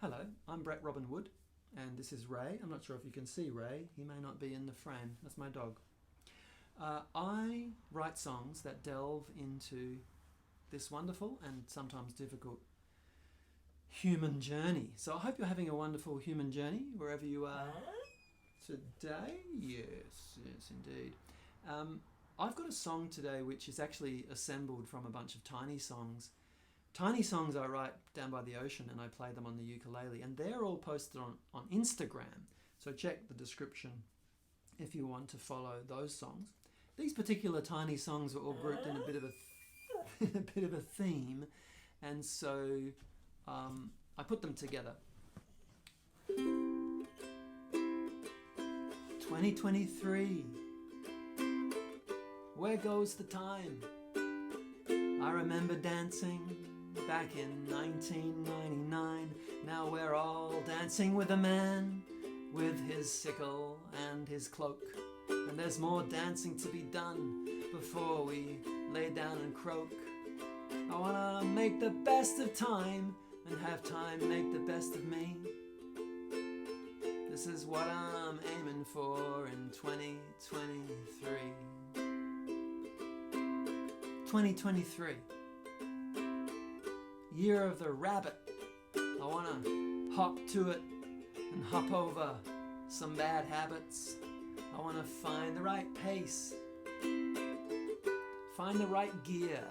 Hello, I'm Brett Robin Wood, and this is Ray. I'm not sure if you can see Ray. He may not be in the frame. That's my dog. I write songs that delve into this wonderful and sometimes difficult human journey. So I hope you're having a wonderful human journey wherever you are today. Yes, indeed. I've got a song today which is actually assembled from a bunch of tiny songs. Tiny songs I write down by the ocean and I play them on the ukulele, and they're all posted on Instagram. So check the description if you want to follow those songs. These particular tiny songs are all grouped in a bit of a theme, and so I put them together. 2023. Where goes the time? I remember dancing back in 1999. Now we're all dancing with a man with his sickle and his cloak. And there's more dancing to be done before we lay down and croak. I wanna make the best of time and have time make the best of me. This is what I'm aiming for in 2023. 2023. Year of the rabbit. I wanna hop to it and hop over some bad habits. I wanna find the right pace, find the right gear,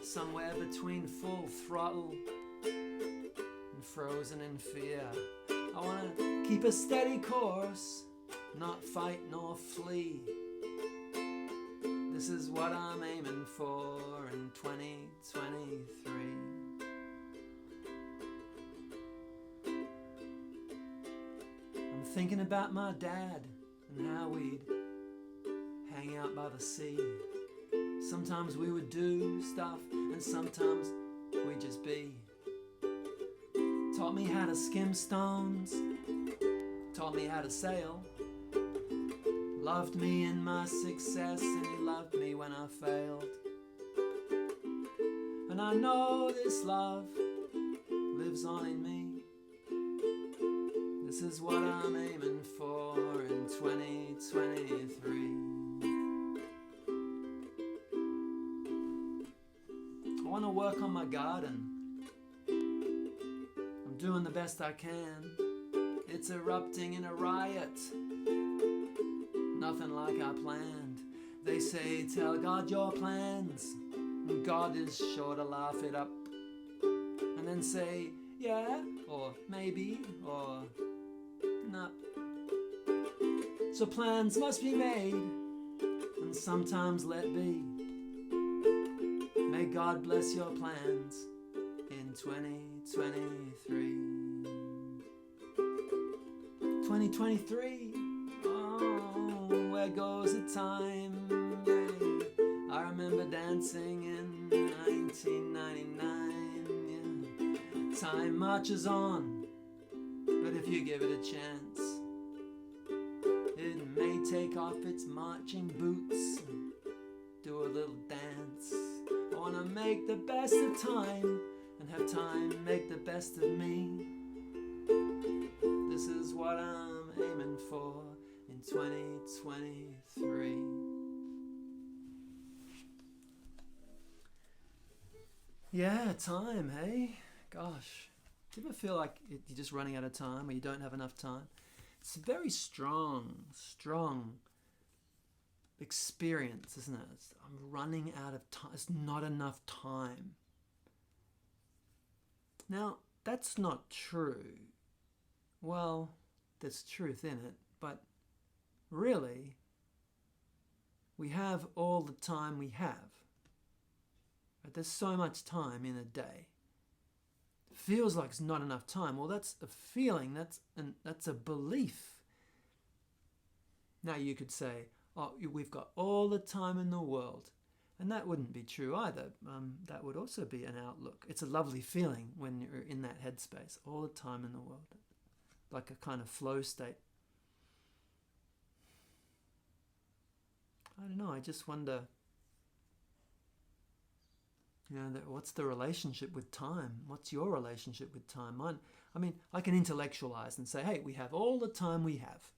somewhere between full throttle and frozen in fear. I wanna keep a steady course, not fight nor flee. This is what I'm aiming for in 2023. I'm thinking about my dad and how we'd hang out by the sea. Sometimes we would do stuff and sometimes we'd just be. Taught me how to skim stones, taught me how to sail. Loved me in my success and he loved me when I failed. And I know this love lives on in me. This is what I'm aiming for in 2023. I want to work on my garden. I'm doing the best I can. It's erupting in a riot. Nothing like I planned. They say tell God your plans, and God is sure to laugh it up. And then say yeah, or maybe, or nah. So plans must be made, and sometimes let be. May God bless your plans in 2023. 2023. Oh, where goes the time? Yeah. I remember dancing in 1999. Yeah. Time marches on, but if you give it a chance, it may take off its marching boots and do a little dance. I wanna make the best of time and have time make the best of me. This is what I'm aiming for in 2023. Yeah, time, hey? Gosh. Do you ever feel like you're just running out of time or you don't have enough time? It's a very strong experience, isn't it? I'm running out of time. It's not enough time. Now, that's not true. Well, there's truth in it, but really, we have all the time we have. Right? There's so much time in a day. It feels like it's not enough time. Well, that's a feeling, that's a belief. Now you could say, oh, we've got all the time in the world. And that wouldn't be true either. That would also be an outlook. It's a lovely feeling when you're in that headspace, all the time in the world. Like a kind of flow state. I don't know, I just wonder, What's the relationship with time? What's your relationship with time? I can intellectualize and say, hey, we have all the time we have,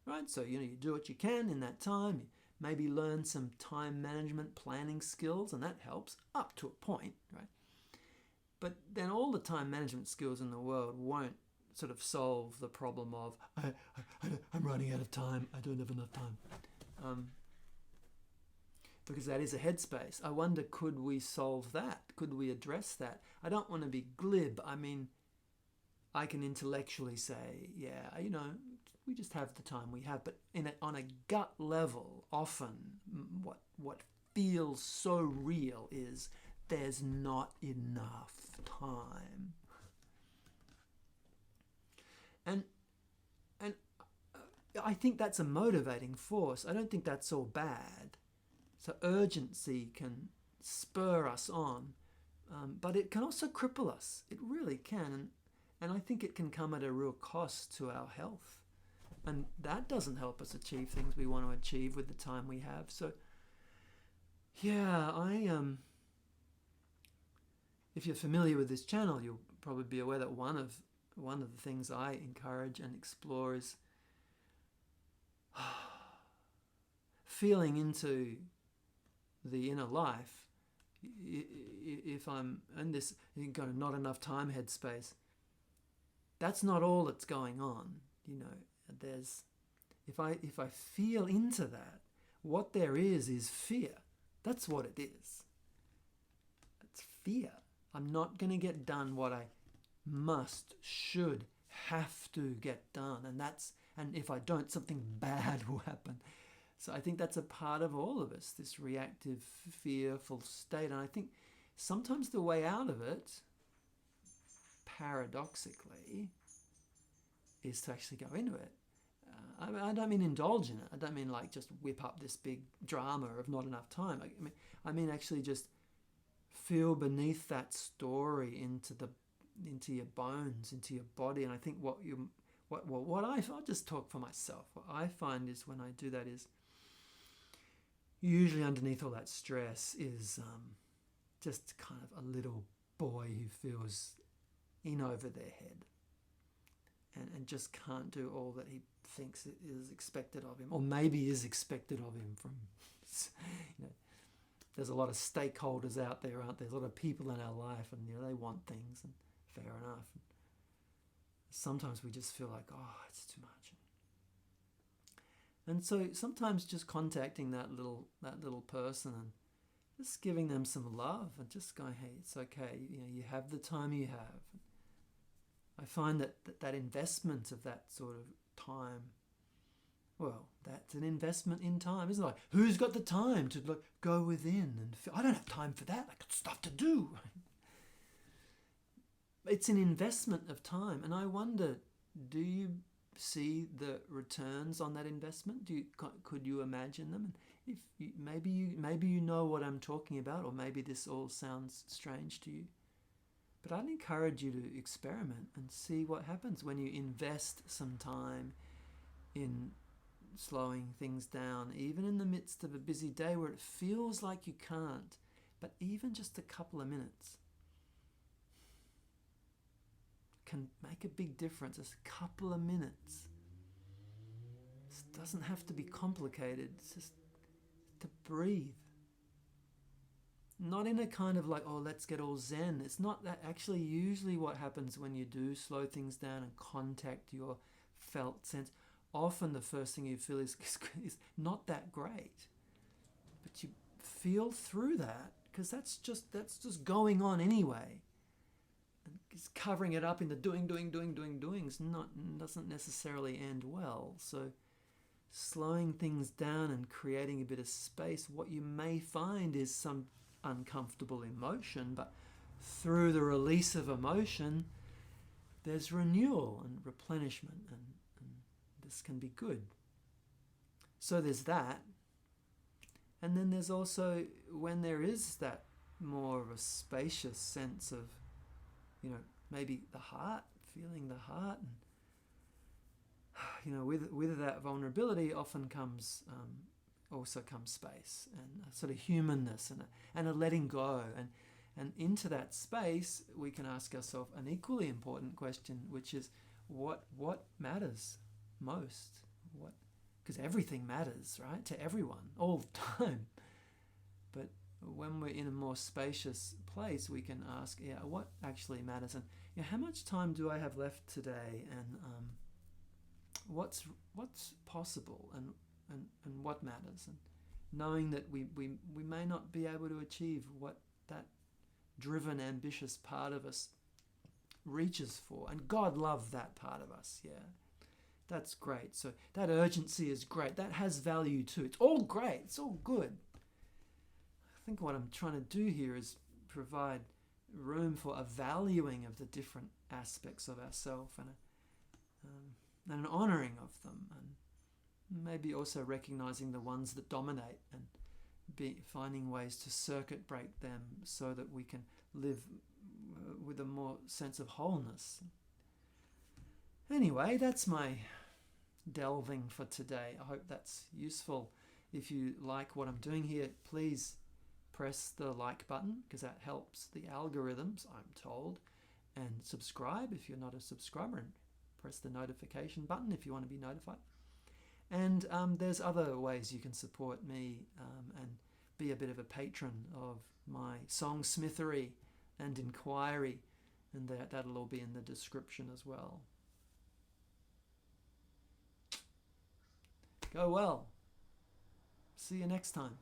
right? So, you do what you can in that time. You maybe learn some time management planning skills, and that helps up to a point, right? But then all the time management skills in the world won't sort of solve the problem of, I'm running out of time, I don't have enough time. Because that is a headspace. I wonder, could we solve that? Could we address that? I don't want to be glib. I can intellectually say, yeah, we just have the time we have. But on a gut level, often what feels so real is there's not enough time. And I think that's a motivating force. I don't think that's all bad. So urgency can spur us on, but it can also cripple us. It really can. And I think it can come at a real cost to our health. And that doesn't help us achieve things we want to achieve with the time we have. So, yeah, if you're familiar with this channel, you'll probably be aware that one of the things I encourage and explore is feeling into the inner life. If I'm in this kind of not enough time headspace, that's not all that's going on. There's if I feel into that, what there is fear. That's what it is. It's fear. I'm not going to get done what I must, should, have to get done, and if I don't, something bad will happen. So I think that's a part of all of us, this reactive, fearful state. And I think sometimes the way out of it, paradoxically, is to actually go into it. I don't mean indulge in it. I don't mean like just whip up this big drama of not enough time. I mean actually just feel beneath that story into your bones, into your body. And I think I'll just talk for myself. What I find is when I do that is usually underneath all that stress is just kind of a little boy who feels in over their head and just can't do all that he thinks is expected of him, or maybe is expected of him from, there's a lot of stakeholders out there, aren't there? There's a lot of people in our life, and they want things, and fair enough. And sometimes we just feel like, it's too much. And so sometimes just contacting that little person and just giving them some love and just going, hey, it's okay. You have the time you have. I find that investment of that sort of time, well, that's an investment in time, isn't it? Like, who's got the time to go within and feel, I don't have time for that. I got stuff to do. It's an investment of time, and I wonder, do you see the returns on that investment? Could you imagine them? And if maybe you know what I'm talking about, or maybe this all sounds strange to you, but I'd encourage you to experiment and see what happens when you invest some time in slowing things down, even in the midst of a busy day where it feels like you can't, but even just a couple of minutes can make a big difference. Just a couple of minutes. It doesn't have to be complicated. It's just to breathe. Not in a kind of like, let's get all zen. It's not that. Actually, usually what happens when you do slow things down and contact your felt sense, often the first thing you feel is not that great. But you feel through that, because that's just going on anyway. It's covering it up in the doing doesn't necessarily end well. So slowing things down and creating a bit of space, what you may find is some uncomfortable emotion, but through the release of emotion, there's renewal and replenishment, and this can be good. So there's that. And then there's also when there is that more of a spacious sense of, maybe the heart, feeling the heart, and with that vulnerability often comes also comes space and a sort of humanness and a letting go, And into that space, we can ask ourselves an equally important question, which is, what matters most? Because everything matters, right? To everyone, all the time. But when we're in a more spacious place, we can ask, what actually matters? And how much time do I have left today? And what's possible? And what matters? And knowing that we may not be able to achieve what that driven, ambitious part of us reaches for. And God loved that part of us, That's great. So that urgency is great. That has value too. It's all great. It's all good. I think what I'm trying to do here is provide room for a valuing of the different aspects of ourselves and an honouring of them, and maybe also recognising the ones that dominate and finding ways to circuit break them so that we can live with a more sense of wholeness. Anyway, that's my delving for today. I hope that's useful. If you like what I'm doing here, please press the like button, because that helps the algorithms, I'm told, and subscribe if you're not a subscriber, and press the notification button if you want to be notified. And there's other ways you can support me and be a bit of a patron of my song-smithery and inquiry, and that'll all be in the description as well. Go well. See you next time.